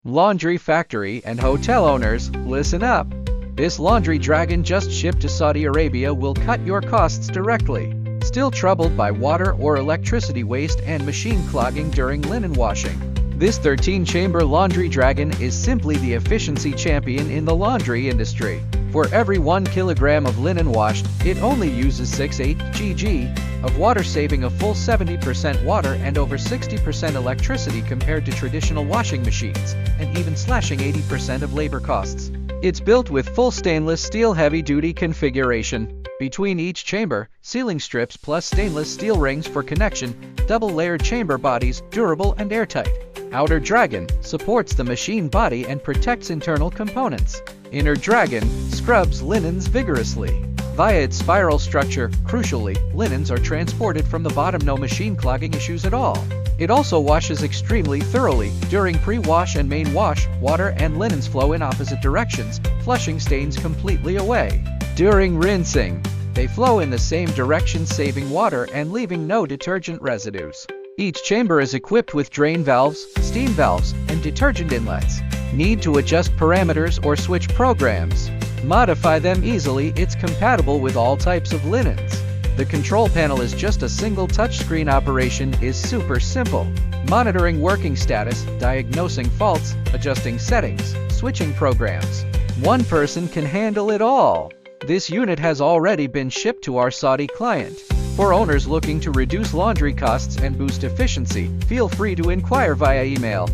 Laundry factory and hotel owners, listen up. This laundry dragon just shipped to Saudi Arabia will cut your costs directly. Still troubled by water or electricity waste and machine clogging during linen washing? This 13-chamber laundry dragon is simply the efficiency champion in the laundry industry. For every 1 kilogram of linen washed, it only uses 6.8 gg of water, saving a full 70% water and over 60% electricity compared to traditional washing machines, and even slashing 80% of labor costs. It's built with full stainless steel heavy-duty configuration. Between each chamber, sealing strips plus stainless steel rings for connection, double-layered chamber bodies, durable and airtight. Outer dragon supports the machine body and protects internal components. Inner dragon scrubs linens vigorously. Via its spiral structure, crucially, linens are transported from the bottom, no machine clogging issues at all. It also washes extremely thoroughly. During pre-wash and main wash, water and linens flow in opposite directions, flushing stains completely away. During rinsing, they flow in the same direction, saving water and leaving no detergent residues. Each chamber is equipped with drain valves, steam valves, and detergent inlets. Need to adjust parameters or switch programs? Modify them easily. It's compatible with all types of linens. The control panel is just a single touchscreen operation, is super simple. Monitoring working status, diagnosing faults, adjusting settings, switching programs. One person can handle it all. This unit has already been shipped to our Saudi client. For owners looking to reduce laundry costs and boost efficiency, feel free to inquire via email.